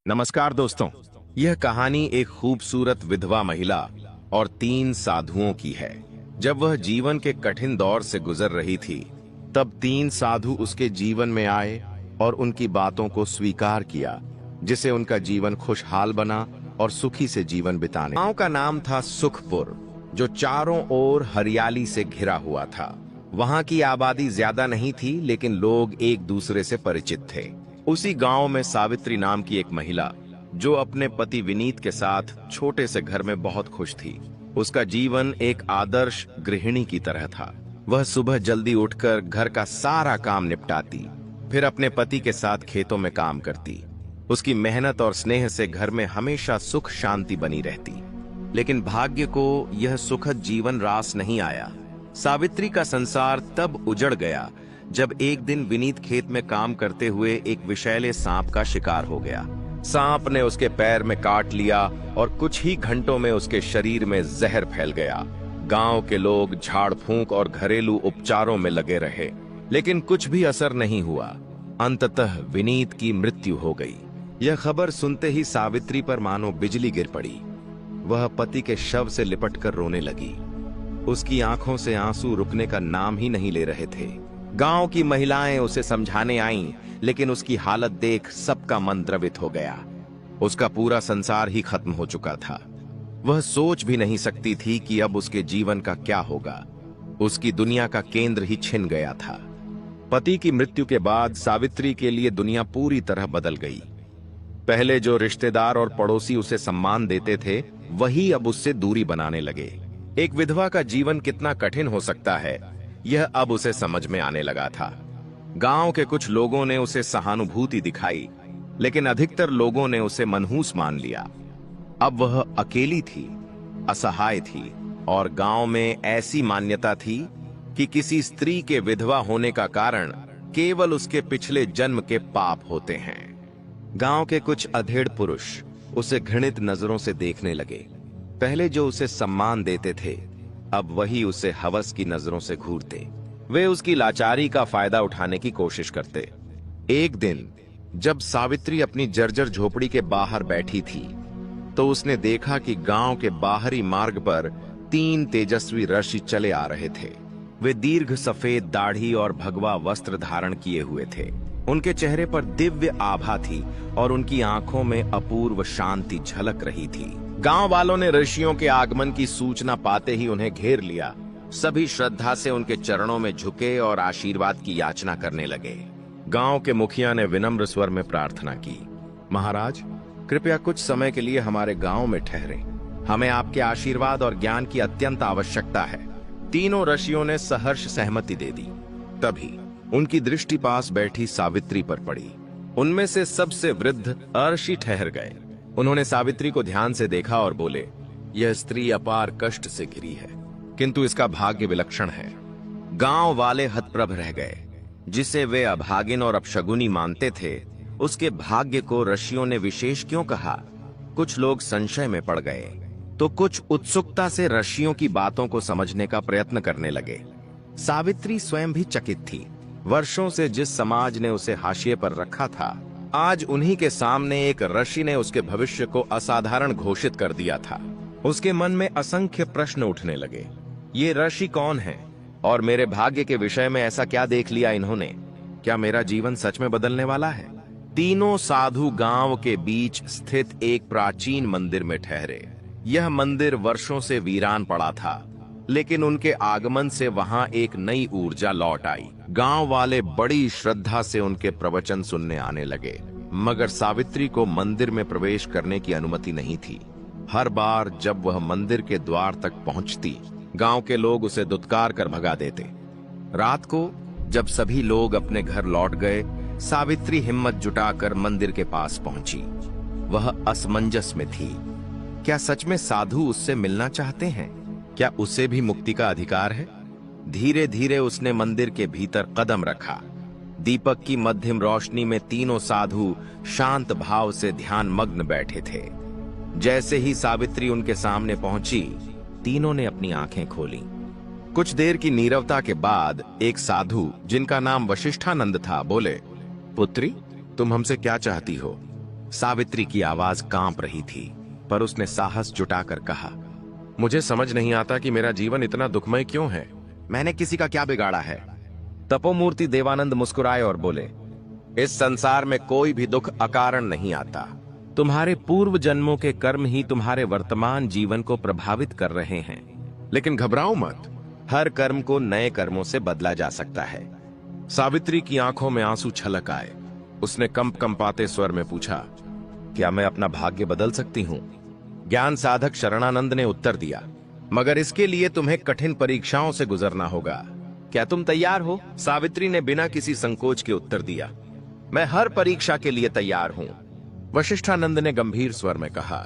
नमस्कार दोस्तों। यह कहानी एक खूबसूरत विधवा महिला और 3 साधुओं की है। जब वह जीवन के कठिन दौर से गुजर रही थी, तब 3 साधु उसके जीवन में आए और उनकी बातों को स्वीकार किया, जिससे उनका जीवन खुशहाल बना और सुखी से जीवन बिताने। गांव का नाम था सुखपुर, जो चारों ओर हरियाली से घिरा हुआ था। वहां की आबादी ज्यादा नहीं थी, लेकिन लोग एक दूसरे से परिचित थे। उसी गांव में सावित्री नाम की एक महिला, जो अपने पति विनीत के साथ छोटे से घर में बहुत खुश थी। उसका जीवन एक आदर्श गृहिणी की तरह था। वह सुबह जल्दी उठकर घर का सारा काम निपटाती, फिर अपने पति के साथ खेतों में काम करती। उसकी मेहनत और स्नेह से घर में हमेशा सुख शांति बनी रहती। लेकिन भाग्य को यह सुखद जीवन रास नहीं आया। सावित्री का संसार तब उजड़ गया जब एक दिन विनीत खेत में काम करते हुए एक विषैले सांप का शिकार हो गया। सांप ने उसके पैर में काट लिया और कुछ ही घंटों में उसके शरीर में जहर फैल गया। गांव के लोग झाड़ फूंक और घरेलू उपचारों में लगे रहे, लेकिन कुछ भी असर नहीं हुआ। अंततः विनीत की मृत्यु हो गई। यह खबर सुनते ही सावित्री पर मानो बिजली गिर पड़ी। वह पति के शव से लिपटकर रोने लगी। उसकी आंखों से आंसू रुकने का नाम ही नहीं ले रहे थे। गांव की महिलाएं उसे समझाने आईं, लेकिन उसकी हालत देख सबका मन द्रवित हो गया। उसका पूरा संसार ही खत्म हो चुका था। वह सोच भी नहीं सकती थी कि अब उसके जीवन का क्या होगा। उसकी दुनिया का केंद्र ही छिन गया था। पति की मृत्यु के बाद सावित्री के लिए दुनिया पूरी तरह बदल गई। पहले जो रिश्तेदार और पड़ोसी उसे सम्मान देते थे, वही अब उससे दूरी बनाने लगे। एक विधवा का जीवन कितना कठिन हो सकता है, यह अब उसे समझ में आने लगा था। गांव के कुछ लोगों ने उसे सहानुभूति दिखाई, लेकिन अधिकतर लोगों ने उसे मनहूस मान लिया। अब वह अकेली थी, असहाय थी, और गांव में ऐसी मान्यता थी कि किसी स्त्री के विधवा होने का कारण केवल उसके पिछले जन्म के पाप होते हैं। गांव के कुछ अधेड़ पुरुष उसे घृणित नजरों से देखने लगे। पहले जो उसे सम्मान देते थे, अब वही उसे हवस की नजरों से घूरते। वे उसकी लाचारी का फायदा उठाने की कोशिश करते। एक दिन जब सावित्री अपनी जर्जर झोपड़ी के बाहर बैठी थी, तो उसने देखा कि गांव के बाहरी मार्ग पर 3 तेजस्वी ऋषि चले आ रहे थे। वे दीर्घ सफेद दाढ़ी और भगवा वस्त्र धारण किए हुए थे। उनके चेहरे पर दिव्य आभा थी और उनकी आंखों में अपूर्व शांति झलक रही थी। गांव वालों ने ऋषियों के आगमन की सूचना पाते ही उन्हें घेर लिया। सभी श्रद्धा से उनके चरणों में झुके और आशीर्वाद की याचना करने लगे। गांव के मुखिया ने विनम्र स्वर में प्रार्थना की, महाराज, कृपया कुछ समय के लिए हमारे गांव में ठहरें। हमें आपके आशीर्वाद और ज्ञान की अत्यंत आवश्यकता है। तीनों ऋषियों ने सहर्ष सहमति दे दी। तभी उनकी दृष्टि पास बैठी सावित्री पर पड़ी। उनमें से सबसे वृद्ध ऋषि ठहर गए। उन्होंने सावित्री को ध्यान से देखा और बोले, यह स्त्री अपार कष्ट से घिरी है, किंतु इसका भाग्य विलक्षण है। गांव वाले हतप्रभ रह गए। जिसे वे अभागिन और अपशगुनी मानते थे, उसके भाग्य को ऋषियों ने विशेष क्यों कहा? कुछ लोग संशय में पड़ गए, तो कुछ उत्सुकता से ऋषियों की बातों को समझने का प्रयत्न करने लगे। सावित्री स्वयं भी चकित थी। वर्षों से जिस समाज ने उसे हाशिए पर रखा था, आज उन्हीं के सामने एक ऋषि ने उसके भविष्य को असाधारण घोषित कर दिया था। उसके मन में असंख्य प्रश्न उठने लगे। ये ऋषि कौन है और मेरे भाग्य के विषय में ऐसा क्या देख लिया इन्होंने? क्या मेरा जीवन सच में बदलने वाला है? तीनों साधु गांव के बीच स्थित एक प्राचीन मंदिर में ठहरे। यह मंदिर वर्षों से वीरान पड़ा था, लेकिन उनके आगमन से वहां एक नई ऊर्जा लौट आई। गांव वाले बड़ी श्रद्धा से उनके प्रवचन सुनने आने लगे, मगर सावित्री को मंदिर में प्रवेश करने की अनुमति नहीं थी। हर बार जब वह मंदिर के द्वार तक पहुंचती, गांव के लोग उसे दुत्कार कर भगा देते। रात को जब सभी लोग अपने घर लौट गए, सावित्री हिम्मत जुटाकर मंदिर के पास पहुंची। वह असमंजस में थी। क्या सच में साधु उससे मिलना चाहते हैं? क्या उसे भी मुक्ति का अधिकार है? धीरे धीरे उसने मंदिर के भीतर कदम रखा। दीपक की मध्यम रोशनी में तीनों साधु शांत भाव से ध्यान मग्न बैठे थे। जैसे ही सावित्री उनके सामने पहुंची, तीनों ने अपनी आंखें खोलीं। कुछ देर की नीरवता के बाद एक साधु, जिनका नाम वशिष्ठानंद था, बोले, पुत्री, तुम हमसे क्या चाहती हो? सावित्री की आवाज कांप रही थी, पर उसने साहस जुटाकर कहा, मुझे समझ नहीं आता कि मेरा जीवन इतना दुखमय क्यों है। मैंने किसी का क्या बिगाड़ा है? तपोमूर्ति देवानंद मुस्कुराए और बोले, इस संसार में कोई भी दुख अकारण नहीं आता। तुम्हारे पूर्व जन्मों के कर्म ही तुम्हारे वर्तमान जीवन को प्रभावित कर रहे हैं। लेकिन घबराओ मत, हर कर्म को नए कर्मों से बदला जा सकता है। सावित्री की आंखों में आंसू छलक आए। उसने कंपाते स्वर में पूछा, क्या मैं अपना भाग्य बदल सकती हूँ? ज्ञान साधक शरणानंद ने उत्तर दिया, मगर इसके लिए तुम्हें कठिन परीक्षाओं से गुजरना होगा। क्या तुम तैयार हो? सावित्री ने बिना किसी संकोच के उत्तर दिया, मैं हर परीक्षा के लिए तैयार हूं। वशिष्ठानंद ने गंभीर स्वर में कहा,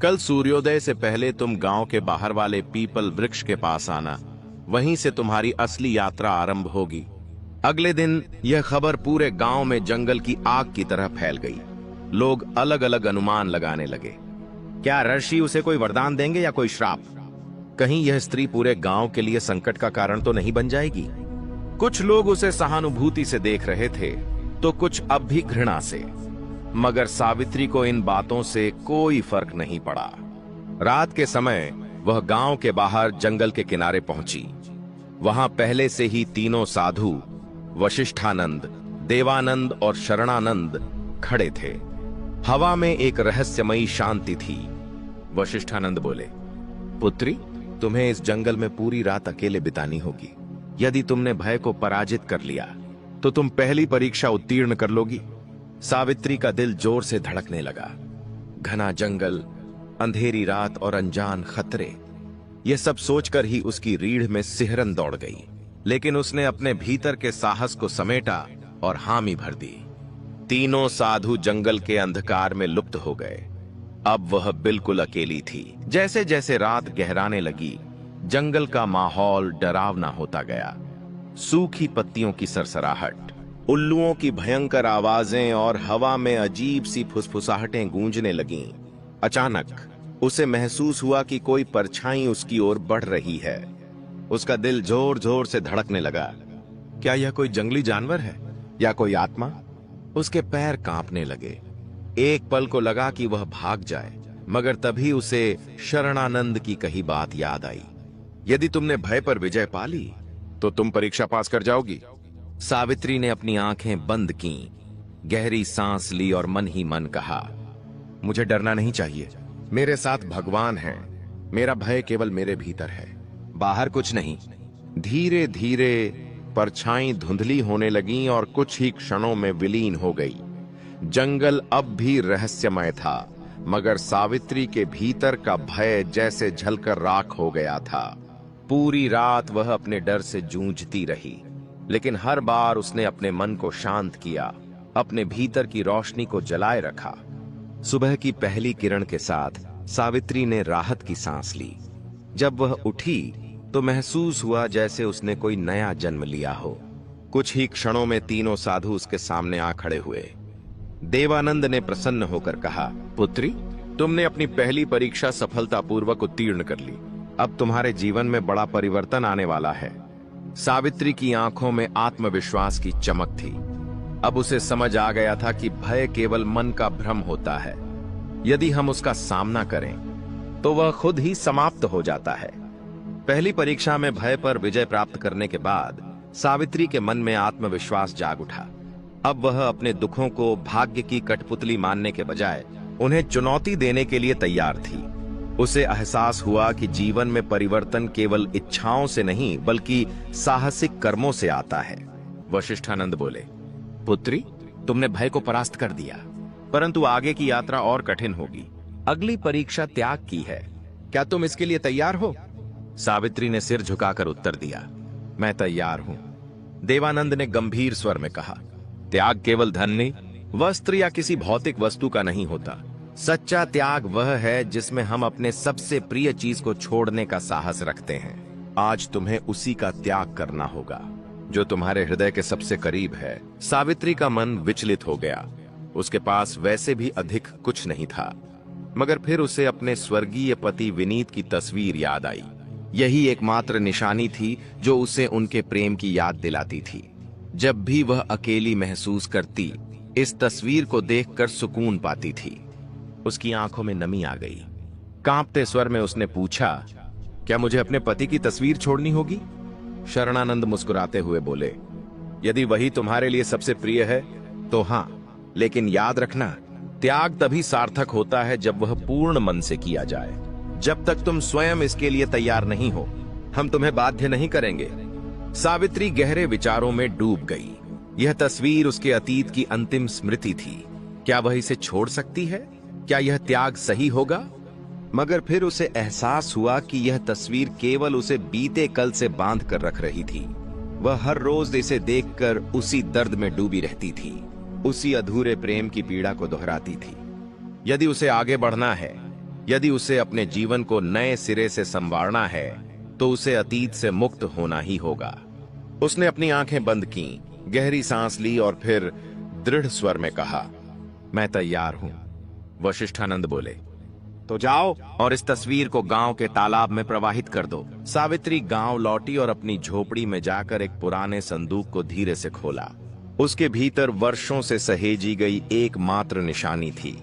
कल सूर्योदय से पहले तुम गांव के बाहर वाले पीपल वृक्ष के पास आना, वहीं से तुम्हारी असली यात्रा आरंभ होगी। अगले दिन यह खबर पूरे गांव में जंगल की आग की तरह फैल गई। लोग अलग अलग अनुमान लगाने लगे। क्या ऋषि उसे कोई वरदान देंगे या कोई श्राप? कहीं यह स्त्री पूरे गांव के लिए संकट का कारण तो नहीं बन जाएगी? कुछ लोग उसे सहानुभूति से देख रहे थे, तो कुछ अब भी घृणा से। मगर सावित्री को इन बातों से कोई फर्क नहीं पड़ा। रात के समय वह गांव के बाहर जंगल के किनारे पहुंची। वहां पहले से ही तीनों साधु वशिष्ठानंद, देवानंद और शरणानंद खड़े थे। हवा में एक रहस्यमयी शांति थी। वशिष्ठानंद बोले, पुत्री, तुम्हें इस जंगल में पूरी रात अकेले बितानी होगी। यदि तुमने भय को पराजित कर लिया तो तुम पहली परीक्षा उत्तीर्ण कर लोगी। सावित्री का दिल जोर से धड़कने लगा। घना जंगल, अंधेरी रात और अनजान खतरे, यह सब सोचकर ही उसकी रीढ़ में सिहरन दौड़ गई। लेकिन उसने अपने भीतर के साहस को समेटा और हामी भर दी। तीनों साधु जंगल के अंधकार में लुप्त हो गए। अब वह बिल्कुल अकेली थी। जैसे जैसे रात गहराने लगी, जंगल का माहौल डरावना होता गया। सूखी पत्तियों की सरसराहट, उल्लुओं की भयंकर आवाजें और हवा में अजीब सी फुसफुसाहटें गूंजने लगीं। अचानक उसे महसूस हुआ कि कोई परछाई उसकी ओर बढ़ रही है। उसका दिल जोर जोर से धड़कने लगा। क्या यह कोई जंगली जानवर है या कोई आत्मा? उसके पैर कांपने लगे। एक पल को लगा कि वह भाग जाए, मगर तभी उसे शरणानंद की कही बात याद आई। यदि तुमने भय पर विजय पा ली तो तुम परीक्षा पास कर जाओगी। सावित्री ने अपनी आंखें बंद की, गहरी सांस ली और मन ही मन कहा, मुझे डरना नहीं चाहिए। मेरे साथ भगवान है। मेरा भय केवल मेरे भीतर है, बाहर कुछ नहीं। धीरे धीरे परछाई धुंधली होने लगीं और कुछ ही क्षणों में विलीन हो गई। जंगल अब भी रहस्यमय था, मगर सावित्री के भीतर का भय जैसे झलकर राख हो गया था। पूरी रात वह अपने डर से जूझती रही, लेकिन हर बार उसने अपने मन को शांत किया, अपने भीतर की रोशनी को जलाए रखा। सुबह की पहली किरण के साथ सावित्री ने राहत की सांस ली। जब वह उठी तो महसूस हुआ जैसे उसने कोई नया जन्म लिया हो। कुछ ही क्षणों में तीनों साधु उसके सामने आ खड़े हुए। देवानंद ने प्रसन्न होकर कहा, पुत्री, तुमने अपनी पहली परीक्षा सफलतापूर्वक उत्तीर्ण कर ली। अब तुम्हारे जीवन में बड़ा परिवर्तन आने वाला है। सावित्री की आंखों में आत्मविश्वास की चमक थी। अब उसे समझ आ गया था कि भय केवल मन का भ्रम होता है। यदि हम उसका सामना करें तो वह खुद ही समाप्त हो जाता है। पहली परीक्षा में भय पर विजय प्राप्त करने के बाद सावित्री के मन में आत्मविश्वास जाग उठा। अब वह अपने दुखों को भाग्य की कठपुतली मानने के बजाय उन्हें चुनौती देने के लिए तैयार थी। उसे एहसास हुआ कि जीवन में परिवर्तन केवल इच्छाओं से नहीं बल्कि साहसिक कर्मों से आता है। वशिष्ठानंद बोले, पुत्री, तुमने भय को परास्त कर दिया, परंतु आगे की यात्रा और कठिन होगी। अगली परीक्षा त्याग की है। क्या तुम इसके लिए तैयार हो? सावित्री ने सिर झुकाकर उत्तर दिया, मैं तैयार हूं। देवानंद ने गंभीर स्वर में कहा, त्याग केवल धन नहीं, वस्त्र या किसी भौतिक वस्तु का नहीं होता। सच्चा त्याग वह है जिसमें हम अपने सबसे प्रिय चीज को छोड़ने का साहस रखते हैं। आज तुम्हें उसी का त्याग करना होगा जो तुम्हारे हृदय के सबसे करीब है। सावित्री का मन विचलित हो गया। उसके पास वैसे भी अधिक कुछ नहीं था, मगर फिर उसे अपने स्वर्गीय पति विनीत की तस्वीर याद आई। यही एकमात्र निशानी थी जो उसे उनके प्रेम की याद दिलाती थी। जब भी वह अकेली महसूस करती इस तस्वीर को देखकर सुकून पाती थी। उसकी आंखों में नमी आ गई। कांपते स्वर में उसने पूछा, क्या मुझे अपने पति की तस्वीर छोड़नी होगी? शरणानंद मुस्कुराते हुए बोले, यदि वही तुम्हारे लिए सबसे प्रिय है तो हां, लेकिन याद रखना, त्याग तभी सार्थक होता है जब वह पूर्ण मन से किया जाए। जब तक तुम स्वयं इसके लिए तैयार नहीं हो, हम तुम्हें बाध्य नहीं करेंगे। सावित्री गहरे विचारों में डूब गई। यह तस्वीर उसके अतीत की अंतिम स्मृति थी। क्या वह इसे छोड़ सकती है? क्या यह त्याग सही होगा? मगर फिर उसे एहसास हुआ कि यह तस्वीर केवल उसे बीते कल से बांध कर रख रही थी। वह हर रोज इसे देखकर उसी दर्द में डूबी रहती थी, उसी अधूरे प्रेम की पीड़ा को दोहराती थी। यदि उसे आगे बढ़ना है, यदि उसे अपने जीवन को नए सिरे से संवारना है, तो उसे अतीत से मुक्त होना ही होगा। उसने अपनी आंखें बंद की, गहरी सांस ली और फिर दृढ़ स्वर में कहा, मैं तैयार हूं। वशिष्ठानंद बोले, तो जाओ और इस तस्वीर को गांव के तालाब में प्रवाहित कर दो। सावित्री गांव लौटी और अपनी झोपड़ी में जाकर एक पुराने संदूक को धीरे से खोला। उसके भीतर वर्षों से सहेजी गई एकमात्र निशानी थी,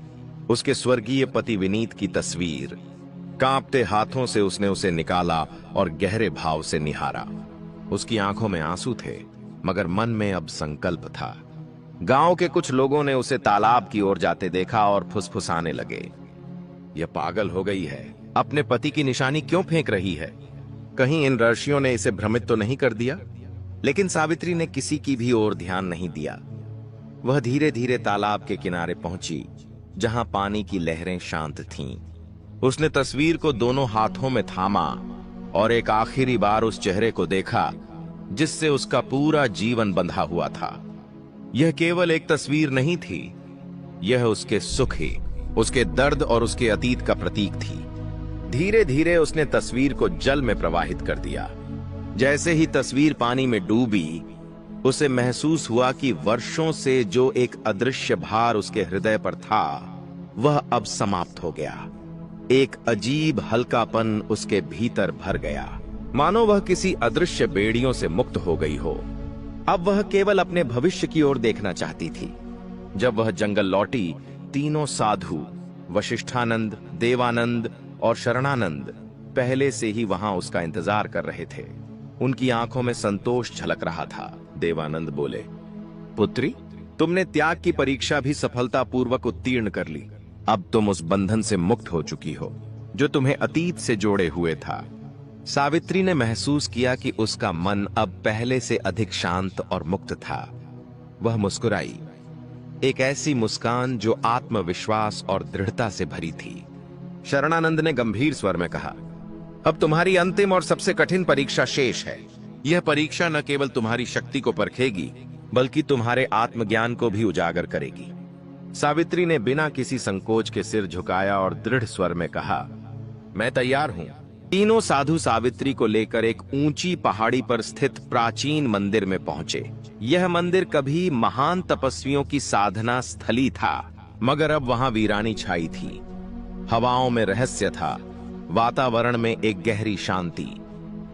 उसके स्वर्गीय पति विनीत की तस्वीर। कांपते हाथों से उसने उसे निकाला और गहरे भाव से निहारा। उसकी आंखों में आंसू थे, मगर मन में अब संकल्प था। गांव के कुछ लोगों ने उसे तालाब की ओर जाते देखा और फुसफुसाने लगे, यह पागल हो गई है, अपने पति की निशानी क्यों फेंक रही है? कहीं इन ऋषियों ने इसे भ्रमित तो नहीं कर दिया? लेकिन सावित्री ने किसी की भी ओर ध्यान नहीं दिया। वह धीरे धीरे तालाब के किनारे पहुंची, जहां पानी की लहरें शांत थीं। उसने तस्वीर को दोनों हाथों में थामा और एक आखिरी बार उस चेहरे को देखा जिससे उसका पूरा जीवन बंधा हुआ था। यह केवल एक तस्वीर नहीं थी, यह उसके सुख ही, उसके दर्द और उसके अतीत का प्रतीक थी। धीरे धीरे उसने तस्वीर को जल में प्रवाहित कर दिया। जैसे ही तस्वीर पानी में डूबी, उसे महसूस हुआ कि वर्षों से जो एक अदृश्य भार उसके हृदय पर था, वह अब समाप्त हो गया। एक अजीब हल्कापन उसके भीतर भर गया, मानो वह किसी अदृश्य बेड़ियों से मुक्त हो गई हो। अब वह केवल अपने भविष्य की ओर देखना चाहती थी। जब वह जंगल लौटी, तीनों साधु, वशिष्ठानंद, देवानंद और शरणानंद पहले से ही वहां उसका इंतजार कर रहे थे। उनकी आंखों में संतोष झलक रहा था। देवानंद बोले, पुत्री, तुमने त्याग की परीक्षा भी सफलतापूर्वक उत्तीर्ण कर ली। अब तुम उस बंधन से मुक्त हो चुकी हो जो तुम्हें अतीत से जोड़े हुए था। सावित्री ने महसूस किया कि उसका मन अब पहले से अधिक शांत और मुक्त था। वह मुस्कुराई, एक ऐसी मुस्कान जो आत्मविश्वास और दृढ़ता से भरी थी। शरणानंद ने गंभीर स्वर में कहा, अब तुम्हारी अंतिम और सबसे कठिन परीक्षा शेष है। यह परीक्षा न केवल तुम्हारी शक्ति को परखेगी, बल्कि तुम्हारे आत्मज्ञान को भी उजागर करेगी। सावित्री ने बिना किसी संकोच के सिर झुकाया और दृढ़ स्वर में कहा, मैं तैयार हूं। तीनों साधु सावित्री को लेकर एक ऊंची पहाड़ी पर स्थित प्राचीन मंदिर में पहुंचे। यह मंदिर कभी महान तपस्वियों की साधना स्थली था, मगर अब वहां वीरानी छाई थी। हवाओं में रहस्य था, वातावरण में एक गहरी शांति।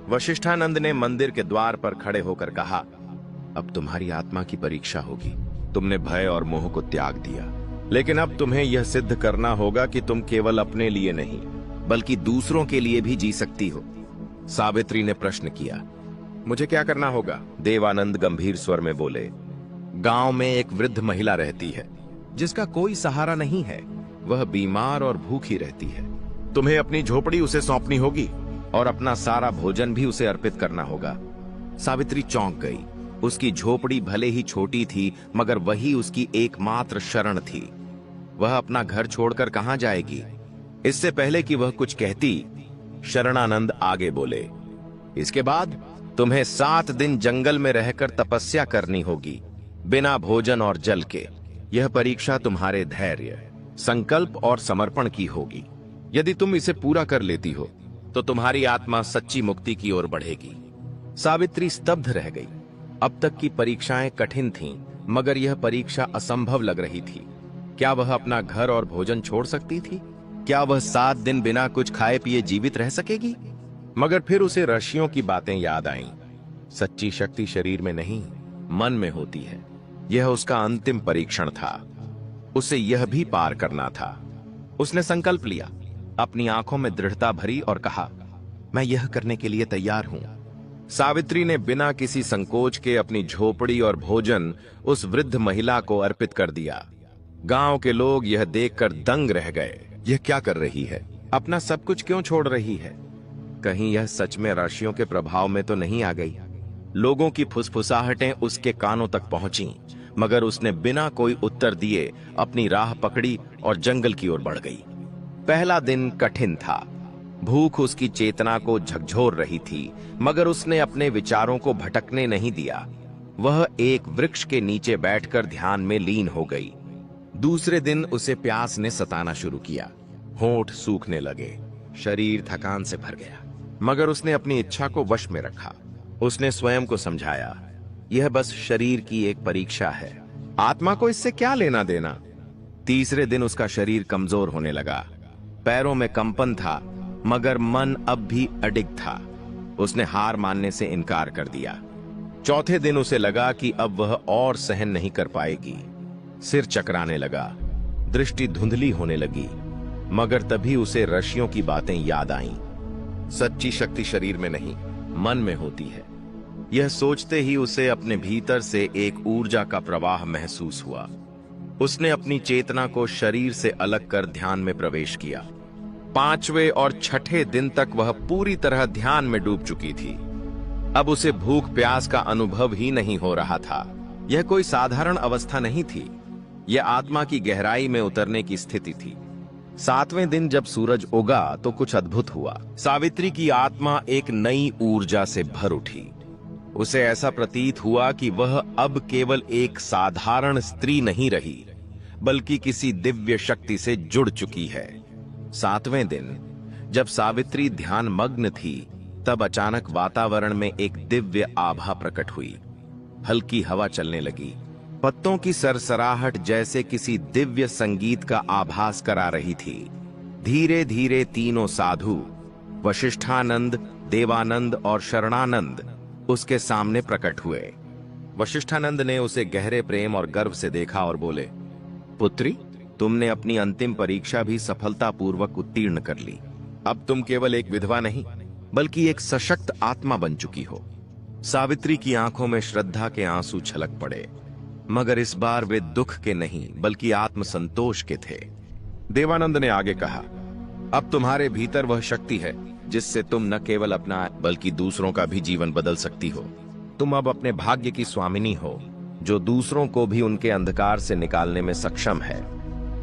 वशिष्ठानंद ने मंदिर के द्वार पर खड़े होकर कहा, अब तुम्हारी आत्मा की परीक्षा होगी। तुमने भय और मोह को त्याग दिया, लेकिन अब तुम्हें यह सिद्ध करना होगा कि तुम केवल अपने लिए नहीं, बल्कि दूसरों के लिए भी जी सकती हो। सावित्री ने प्रश्न किया, मुझे क्या करना होगा? देवानंद गंभीर स्वर में बोले, गांव में एक वृद्ध महिला रहती है जिसका कोई सहारा नहीं है। वह बीमार और भूखी रहती है। तुम्हें अपनी झोपड़ी उसे सौंपनी होगी और अपना सारा भोजन भी उसे अर्पित करना होगा। सावित्री चौंक गई। उसकी झोपड़ी भले ही छोटी थी, मगर वही उसकी एकमात्र शरण थी। वह अपना घर छोड़कर कहां जाएगी? इससे पहले कि वह कुछ कहती, शरणानंद आगे बोले, इसके बाद तुम्हें 7 दिन जंगल में रहकर तपस्या करनी होगी, बिना भोजन और जल के। यह परीक्षा तुम्हारे धैर्य, संकल्प और समर्पण की होगी। यदि तुम इसे पूरा कर लेती हो, तो तुम्हारी आत्मा सच्ची मुक्ति की ओर बढ़ेगी। सावित्री स्तब्ध रह गई। अब तक की परीक्षाएं कठिन थीं, मगर यह परीक्षा असंभव लग रही थी। क्या वह अपना घर और भोजन छोड़ सकती थी? क्या वह 7 दिन बिना कुछ खाए पिए जीवित रह सकेगी? मगर फिर उसे ऋषियों की बातें याद आईं। सच्ची शक्ति शरीर में नहीं, मन में होती है। यह उसका अंतिम परीक्षण था। उसे यह भी पार करना था। उसने संकल्प लिया, अपनी आंखों में दृढ़ता भरी और कहा, मैं यह करने के लिए तैयार हूं। सावित्री ने बिना किसी संकोच के अपनी झोपड़ी और भोजन उस वृद्ध महिला को अर्पित कर दिया। गांव के लोग यह देखकर दंग रह गए। यह क्या कर रही है? अपना सब कुछ क्यों छोड़ रही है? कहीं यह सच में ऋषियों के प्रभाव में तो नहीं आ गई? लोगों की फुसफुसाहटें उसके कानों तक पहुंची, मगर उसने बिना कोई उत्तर दिए अपनी राह पकड़ी और जंगल की ओर बढ़ गई। पहला दिन कठिन था। भूख उसकी चेतना को झकझोर रही थी, मगर उसने अपने विचारों को भटकने नहीं दिया। वह एक वृक्ष के नीचे बैठकर ध्यान में लीन हो गई। दूसरे दिन उसे प्यास ने सताना शुरू किया। होंठ सूखने लगे, शरीर थकान से भर गया, मगर उसने अपनी इच्छा को वश में रखा। उसने स्वयं को समझाया, यह बस शरीर की एक परीक्षा है, आत्मा को इससे क्या लेना देना। तीसरे दिन उसका शरीर कमजोर होने लगा, पैरों में कंपन था, मगर मन अब भी अडिग था। उसने हार मानने से इनकार कर दिया। चौथे दिन उसे लगा कि अब वह और सहन नहीं कर पाएगी। सिर चकराने लगा, दृष्टि धुंधली होने लगी, मगर तभी उसे ऋषियों की बातें याद आईं। सच्ची शक्ति शरीर में नहीं, मन में होती है। यह सोचते ही उसे अपने भीतर से एक ऊर्जा का प्रवाह महसूस हुआ। उसने अपनी चेतना को शरीर से अलग कर ध्यान में प्रवेश किया। पांचवें और छठे दिन तक वह पूरी तरह ध्यान में डूब चुकी थी। अब उसे भूख प्यास का अनुभव ही नहीं हो रहा था। यह कोई साधारण अवस्था नहीं थी, यह आत्मा की गहराई में उतरने की स्थिति थी। सातवें दिन जब सूरज उगा तो कुछ अद्भुत हुआ। सावित्री की आत्मा एक नई ऊर्जा से भर उठी। उसे ऐसा प्रतीत हुआ कि वह अब केवल एक साधारण स्त्री नहीं रही, बल्कि किसी दिव्य शक्ति से जुड़ चुकी है। सातवें दिन जब सावित्री ध्यान मग्न थी, तब अचानक वातावरण में एक दिव्य आभा प्रकट हुई। हल्की हवा चलने लगी, पत्तों की सरसराहट जैसे किसी दिव्य संगीत का आभास करा रही थी। धीरे धीरे तीनों साधु, वशिष्ठानंद, देवानंद और शरणानंद, उसके सामने प्रकट हुए। वशिष्ठानंद ने उसे गहरे प्रेम और गर्व से देखा और बोले, पुत्री, तुमने अपनी अंतिम परीक्षा भी सफलतापूर्वक उत्तीर्ण कर ली। अब तुम केवल एक विधवा नहीं, बल्कि एक सशक्त आत्मा बन चुकी हो। सावित्री की आंखों में श्रद्धा के आंसू छलक पड़े, मगर इस बार वे दुख के नहीं बल्कि आत्मसंतोष के थे। देवानंद ने आगे कहा, अब तुम्हारे भीतर वह शक्ति है जिससे तुम न केवल अपना बल्कि दूसरों का भी जीवन बदल सकती हो। तुम अब अपने भाग्य की स्वामिनी हो, जो दूसरों को भी उनके अंधकार से निकालने में सक्षम है।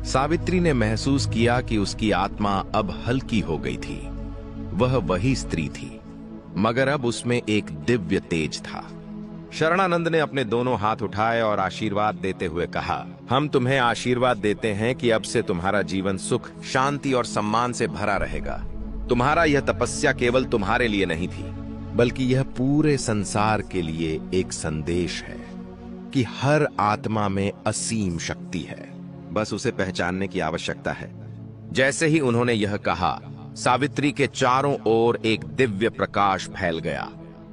सावित्री ने महसूस किया कि उसकी आत्मा अब हल्की हो गई थी। वह वही स्त्री थी, मगर अब उसमें एक दिव्य तेज था। शरणानंद ने अपने दोनों हाथ उठाए और आशीर्वाद देते हुए कहा, हम तुम्हें आशीर्वाद देते हैं कि अब से तुम्हारा जीवन सुख, शांति और सम्मान से भरा रहेगा। तुम्हारा यह तपस्या केवल तुम्हारे लिए नहीं थी, बल्कि यह पूरे संसार के लिए एक संदेश है कि हर आत्मा में असीम शक्ति है, बस उसे पहचानने की आवश्यकता है। जैसे ही उन्होंने यह कहा, सावित्री के चारों ओर एक दिव्य प्रकाश फैल गया।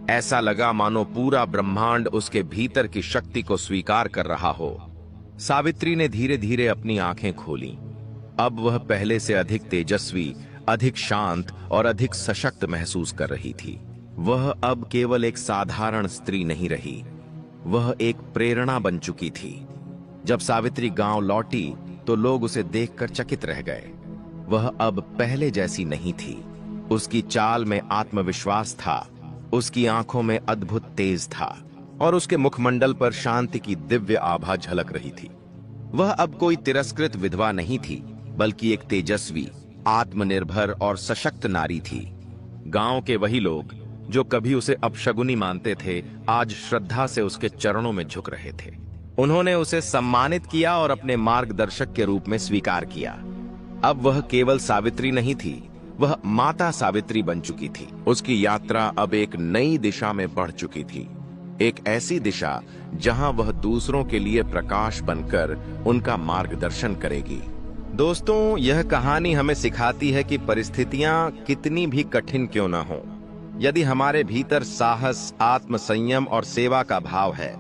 ऐसा लगा मानो पूरा ब्रह्मांड उसके भीतर की शक्ति को स्वीकार कर रहा हो। सावित्री ने धीरे धीरे अपनी आंखें खोलीं। अब वह पहले से अधिक तेजस्वी, अधिक शांत और अधिक सशक्त महसूस कर रही थी। वह अब केवल एक साधारण स्त्री नहीं रही, वह एक प्रेरणा बन चुकी थी। जब सावित्री गांव लौटी तो लोग उसे देखकर चकित रह गए। वह अब पहले जैसी नहीं थी। उसकी चाल में आत्मविश्वास था, उसकी आंखों में अद्भुत तेज था और उसके मुखमंडल पर शांति की दिव्य आभा झलक रही थी। वह अब कोई तिरस्कृत विधवा नहीं थी, बल्कि एक तेजस्वी, आत्मनिर्भर और सशक्त नारी थी। गांव के वही लोग जो कभी उसे अपशगुनी मानते थे, आज श्रद्धा से उसके चरणों में झुक रहे थे। उन्होंने उसे सम्मानित किया और अपने मार्गदर्शक के रूप में स्वीकार किया। अब वह केवल सावित्री नहीं थी, वह माता सावित्री बन चुकी थी। उसकी यात्रा अब एक नई दिशा में बढ़ चुकी थी, एक ऐसी दिशा जहां वह दूसरों के लिए प्रकाश बनकर उनका मार्गदर्शन करेगी। दोस्तों, यह कहानी हमें सिखाती है कि परिस्थितियां कितनी भी कठिन क्यों न हो, यदि हमारे भीतर साहस, आत्मसंयम और सेवा का भाव है,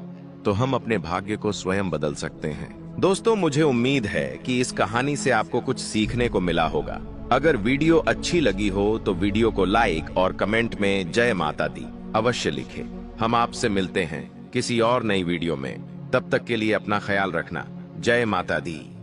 तो हम अपने भाग्य को स्वयं बदल सकते हैं। दोस्तों, मुझे उम्मीद है कि इस कहानी से आपको कुछ सीखने को मिला होगा। अगर वीडियो अच्छी लगी हो तो वीडियो को लाइक और कमेंट में जय माता दी अवश्य लिखें। हम आपसे मिलते हैं किसी और नई वीडियो में। तब तक के लिए अपना ख्याल रखना। जय माता दी।